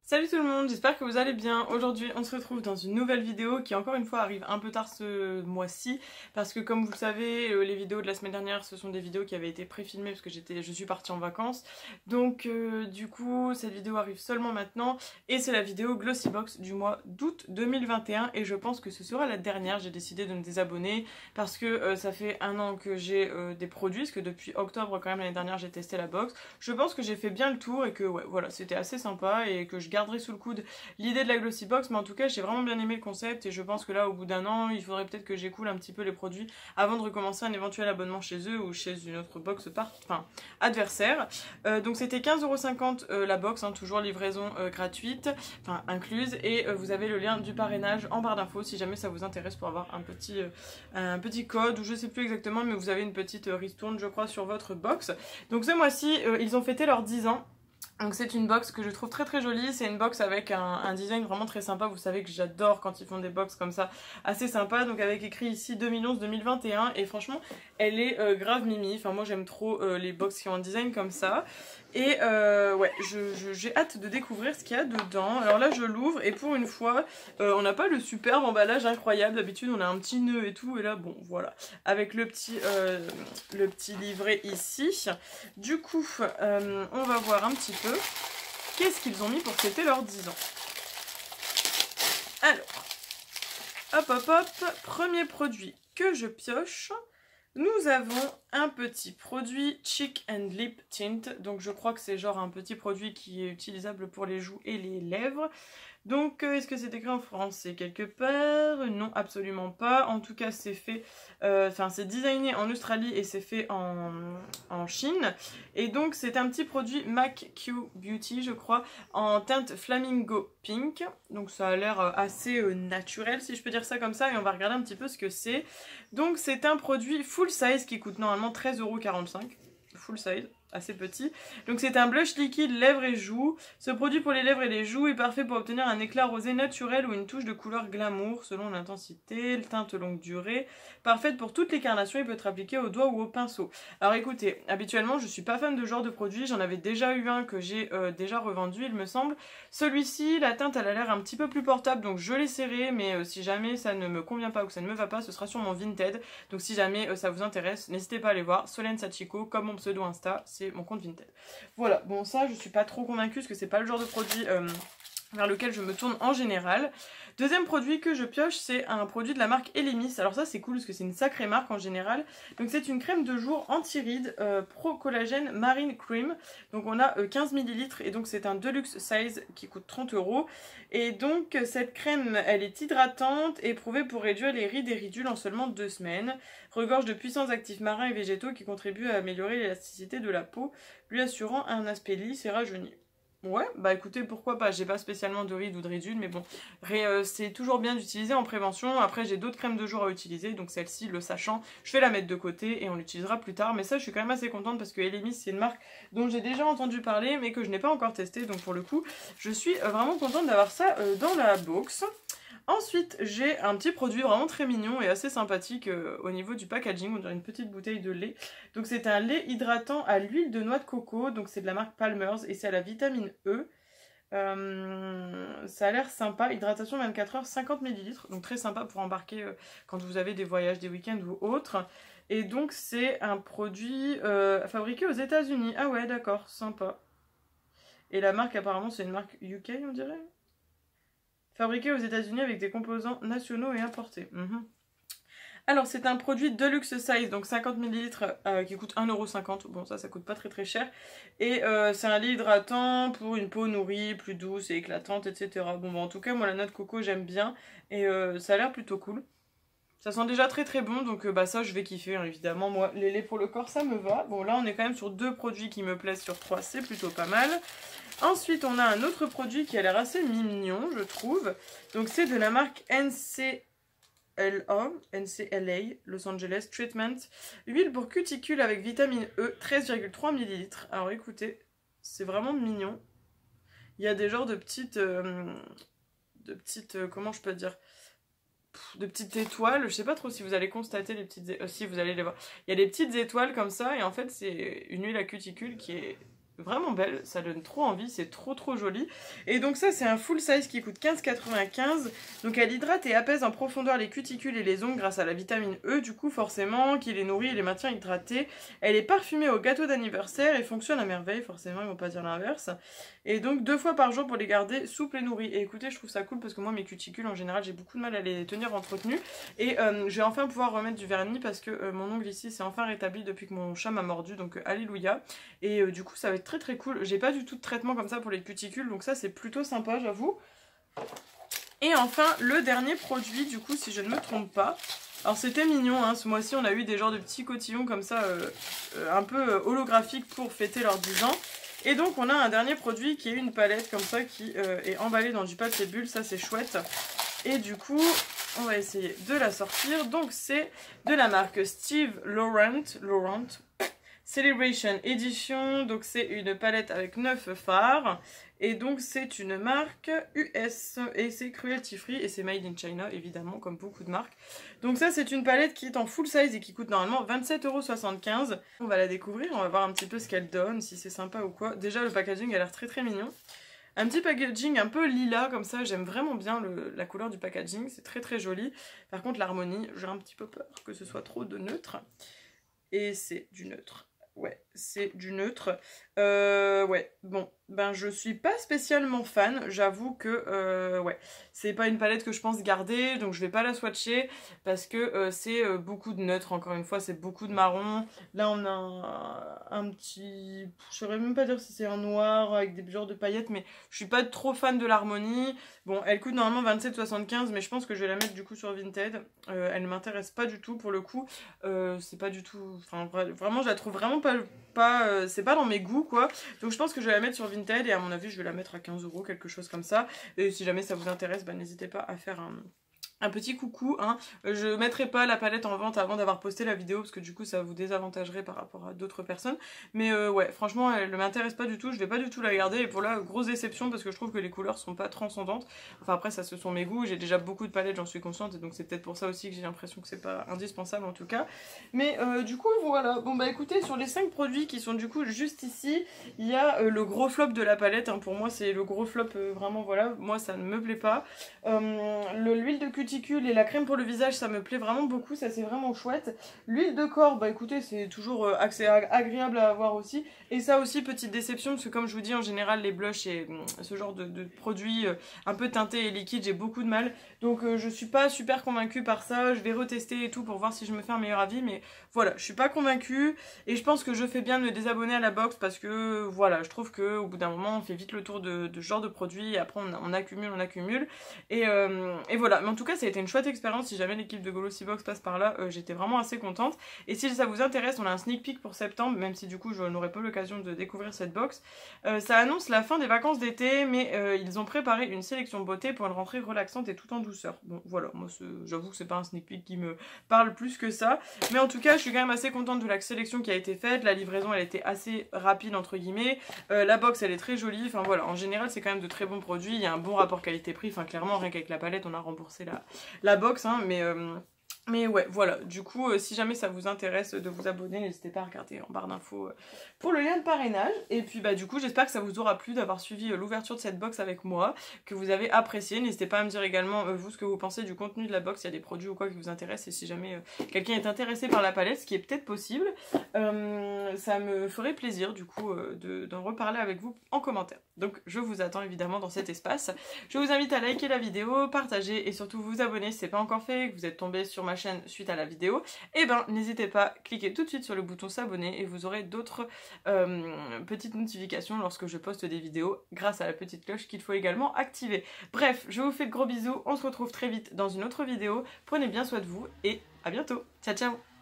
Salut tout le monde, j'espère que vous allez bien. Aujourd'hui on se retrouve dans une nouvelle vidéo qui encore une fois arrive un peu tard ce mois-ci parce que comme vous le savez les vidéos de la semaine dernière ce sont des vidéos qui avaient été pré-filmées parce que je suis partie en vacances. Donc du coup cette vidéo arrive seulement maintenant et c'est la vidéo Glossybox du mois d'août 2021 et je pense que ce sera la dernière. J'ai décidé de me désabonner parce que ça fait un an que j'ai des produits, parce que depuis octobre quand même l'année dernière j'ai testé la box. Je pense que j'ai fait bien le tour et que ouais voilà c'était assez sympa et que je garderai sous le coude l'idée de la Glossybox, mais en tout cas j'ai vraiment bien aimé le concept et je pense que là au bout d'un an il faudrait peut-être que j'écoule un petit peu les produits avant de recommencer un éventuel abonnement chez eux ou chez une autre box adversaire. Donc c'était 15,50€ la box, hein, toujours livraison gratuite, enfin incluse, et vous avez le lien du parrainage en barre d'infos si jamais ça vous intéresse pour avoir un petit code ou je sais plus exactement, mais vous avez une petite ristourne je crois sur votre box. Donc ce mois-ci ils ont fêté leurs 10 ans. Donc c'est une box que je trouve très très jolie, c'est une box avec un design vraiment très sympa, vous savez que j'adore quand ils font des box comme ça, assez sympa, donc avec écrit ici 2011-2021 et franchement elle est grave mimi, enfin moi j'aime trop les box qui ont un design comme ça. Et ouais, j'ai hâte de découvrir ce qu'il y a dedans. Alors là je l'ouvre et pour une fois on n'a pas le superbe emballage incroyable, d'habitude on a un petit nœud et tout, et là bon voilà, avec le petit livret ici. Du coup on va voir un petit peu qu'est-ce qu'ils ont mis pour fêter leurs 10 ans. Alors, hop hop hop, premier produit que je pioche. Nous avons un petit produit Cheek and Lip Tint, donc je crois que c'est genre un petit produit qui est utilisable pour les joues et les lèvres. Donc est-ce que c'est écrit en français quelque part? Non, absolument pas. En tout cas c'est fait, c'est designé en Australie et c'est fait en Chine. Et donc c'est un petit produit MAC Q Beauty je crois, en teinte Flamingo Pink. Donc ça a l'air assez naturel si je peux dire ça comme ça, et on va regarder un petit peu ce que c'est. Donc c'est un produit full size qui coûte normalement 13,45€. Full size, assez petit. Donc c'est un blush liquide lèvres et joues. Ce produit pour les lèvres et les joues est parfait pour obtenir un éclat rosé naturel ou une touche de couleur glamour selon l'intensité, teinte longue durée. Parfaite pour toutes les carnations, il peut être appliqué au doigt ou au pinceau. Alors écoutez, habituellement je suis pas fan de ce genre de produit, j'en avais déjà eu un que j'ai déjà revendu il me semble. Celui-ci, la teinte elle a l'air un petit peu plus portable, donc je l'ai serré, mais si jamais ça ne me convient pas ou que ça ne me va pas, ce sera sur mon Vinted. Donc si jamais ça vous intéresse, n'hésitez pas à aller voir Solène Sachiko, comme mon pseudo Insta, c'est mon compte Vinted. Voilà, bon ça je suis pas trop convaincue parce que c'est pas le genre de produit vers lequel je me tourne en général. Deuxième produit que je pioche, c'est un produit de la marque Elemis. Alors ça c'est cool parce que c'est une sacrée marque en général. Donc c'est une crème de jour anti-rides Pro Collagène Marine Cream. Donc on a 15 ml et donc c'est un deluxe size qui coûte 30€. Et donc cette crème elle est hydratante et prouvée pour réduire les rides et ridules en seulement 2 semaines. Regorge de puissants actifs marins et végétaux qui contribuent à améliorer l'élasticité de la peau, lui assurant un aspect lisse et rajeuni. Ouais, bah écoutez, pourquoi pas, j'ai pas spécialement de rides ou de ridules, mais bon, c'est toujours bien d'utiliser en prévention. Après j'ai d'autres crèmes de jour à utiliser, donc celle-ci, le sachant, je vais la mettre de côté et on l'utilisera plus tard. Mais ça je suis quand même assez contente parce que Elemis c'est une marque dont j'ai déjà entendu parler mais que je n'ai pas encore testé, donc pour le coup je suis vraiment contente d'avoir ça dans la box. Ensuite, j'ai un petit produit vraiment très mignon et assez sympathique au niveau du packaging, on dirait une petite bouteille de lait. Donc c'est un lait hydratant à l'huile de noix de coco, donc c'est de la marque Palmer's et c'est à la vitamine E. Ça a l'air sympa, hydratation 24 heures, 50 ml, donc très sympa pour embarquer quand vous avez des voyages, des week-ends ou autres. Et donc c'est un produit fabriqué aux États-Unis. Ah ouais, d'accord, sympa. Et la marque apparemment c'est une marque UK on dirait. Fabriqué aux États-Unis avec des composants nationaux et importés. Alors c'est un produit deluxe size, donc 50 ml qui coûte 1,50€. Bon ça coûte pas très très cher. Et c'est un lait hydratant pour une peau nourrie, plus douce et éclatante, etc. Bon bah, en tout cas moi la noix de coco j'aime bien. Et ça a l'air plutôt cool. Ça sent déjà très très bon, donc bah ça je vais kiffer hein, évidemment. Moi les laits pour le corps ça me va. Bon là on est quand même sur 2 produits qui me plaisent sur 3, c'est plutôt pas mal. Ensuite on a un autre produit qui a l'air assez mignon je trouve. Donc c'est de la marque NCLA, Los Angeles Treatment. Huile pour cuticule avec vitamine E, 13,3 ml. Alors écoutez, c'est vraiment mignon. Il y a des genres de petites... comment je peux dire, de petites étoiles, je sais pas trop si vous allez constater les petites si vous allez les voir. Il y a des petites étoiles comme ça et en fait c'est une huile à cuticule qui est vraiment belle, ça donne trop envie, c'est trop joli. Et donc ça c'est un full size qui coûte 15,95 €. Donc elle hydrate et apaise en profondeur les cuticules et les ongles grâce à la vitamine E, du coup forcément qui les nourrit et les maintient hydratés. Elle est parfumée au gâteau d'anniversaire et fonctionne à merveille, forcément ils vont pas dire l'inverse. Et donc 2 fois par jour pour les garder souples et nourris. Et écoutez, je trouve ça cool parce que moi mes cuticules en général j'ai beaucoup de mal à les tenir entretenus. Et je vais enfin pouvoir remettre du vernis parce que mon ongle ici s'est enfin rétabli depuis que mon chat m'a mordu, donc alléluia. Et du coup ça va être très cool. J'ai pas du tout de traitement comme ça pour les cuticules, donc ça c'est plutôt sympa j'avoue. Et enfin le dernier produit du coup si je ne me trompe pas. Alors c'était mignon, hein, ce mois-ci on a eu des genres de petits cotillons comme ça un peu holographiques pour fêter leurs 10 ans. Et donc on a un dernier produit qui est une palette comme ça qui est emballée dans du papier bulle, ça c'est chouette. Et du coup on va essayer de la sortir. Donc c'est de la marque Steve Laurent Celebration Edition. Donc c'est une palette avec 9 fards. Et donc c'est une marque US et c'est cruelty free et c'est made in China évidemment comme beaucoup de marques. Donc ça c'est une palette qui est en full size et qui coûte normalement 27,75 €. On va la découvrir, on va voir un petit peu ce qu'elle donne, si c'est sympa ou quoi. Déjà le packaging a l'air très mignon. Un petit packaging un peu lilas comme ça, j'aime vraiment bien la couleur du packaging, c'est très joli. Par contre l'harmonie, j'ai un petit peu peur que ce soit trop de neutre. Et c'est du neutre. Ouais, c'est du neutre. Ouais, bon, ben je suis pas spécialement fan, j'avoue que, ouais, c'est pas une palette que je pense garder, donc je vais pas la swatcher, parce que c'est beaucoup de neutre, encore une fois, c'est beaucoup de marron. Là, on a un petit... Je saurais même pas dire si c'est un noir avec des genres de paillettes, mais je suis pas trop fan de l'harmonie. Bon, elle coûte normalement 27,75 €, mais je pense que je vais la mettre du coup sur Vinted. Elle ne m'intéresse pas du tout, pour le coup. C'est pas du tout... Enfin, vraiment, je la trouve vraiment pas c'est pas dans mes goûts quoi, donc je pense que je vais la mettre sur Vinted et à mon avis je vais la mettre à 15 €, quelque chose comme ça. Et si jamais ça vous intéresse, bah, n'hésitez pas à faire un petit coucou, hein. Je mettrai pas la palette en vente avant d'avoir posté la vidéo parce que du coup ça vous désavantagerait par rapport à d'autres personnes. Mais ouais, franchement elle ne m'intéresse pas du tout, je vais pas du tout la garder. Et pour là, grosse déception parce que je trouve que les couleurs sont pas transcendantes. Enfin après ça ce sont mes goûts, j'ai déjà beaucoup de palettes, j'en suis consciente. Et donc c'est peut-être pour ça aussi que j'ai l'impression que c'est pas indispensable en tout cas. Mais du coup voilà, bon bah écoutez, sur les 5 produits qui sont du coup juste ici, il y a le gros flop de la palette, hein. Pour moi c'est le gros flop, vraiment voilà, moi ça ne me plaît pas. L'huile de cuticule et la crème pour le visage ça me plaît vraiment beaucoup, ça c'est vraiment chouette. L'huile de corps, bah écoutez c'est toujours agréable à avoir aussi. Et ça aussi petite déception parce que comme je vous dis en général les blushs et ce genre de produits un peu teintés et liquides j'ai beaucoup de mal. Donc je suis pas super convaincue par ça, je vais retester et tout pour voir si je me fais un meilleur avis. Mais voilà, je suis pas convaincue et je pense que je fais bien de me désabonner à la box parce que voilà, je trouve qu'au bout d'un moment on fait vite le tour de ce genre de produits et après on accumule. Et voilà, mais en tout cas ça a été une chouette expérience. Si jamais l'équipe de Glossybox passe par là, j'étais vraiment assez contente. Et si ça vous intéresse, on a un sneak peek pour septembre, même si du coup je n'aurai pas l'occasion de découvrir cette box. Ça annonce la fin des vacances d'été, mais ils ont préparé une sélection beauté pour une rentrée relaxante et tout en douceur. Bon voilà, moi j'avoue que c'est pas un sneak peek qui me parle plus que ça, mais en tout cas je suis quand même assez contente de la sélection qui a été faite. La livraison elle a été assez rapide entre guillemets, la box elle est très jolie, enfin voilà, en général c'est quand même de très bons produits, il y a un bon rapport qualité-prix, enfin clairement rien qu'avec la palette on a remboursé la box, hein, mais ouais, voilà, du coup, si jamais ça vous intéresse de vous abonner, n'hésitez pas à regarder en barre d'infos pour le lien de parrainage. Et puis bah du coup, j'espère que ça vous aura plu d'avoir suivi l'ouverture de cette box avec moi, que vous avez apprécié. N'hésitez pas à me dire également, vous, ce que vous pensez du contenu de la box, s'il y a des produits ou quoi qui vous intéressent. Et si jamais quelqu'un est intéressé par la palette, ce qui est peut-être possible, ça me ferait plaisir du coup d'en reparler avec vous en commentaire. Donc je vous attends évidemment dans cet espace. Je vous invite à liker la vidéo, partager et surtout vous abonner si ce n'est pas encore fait, que vous êtes tombé sur ma chaîne suite à la vidéo. Et ben n'hésitez pas, cliquez tout de suite sur le bouton s'abonner et vous aurez d'autres petites notifications lorsque je poste des vidéos grâce à la petite cloche qu'il faut également activer. Bref, je vous fais de gros bisous, on se retrouve très vite dans une autre vidéo. Prenez bien soin de vous et à bientôt. Ciao ciao.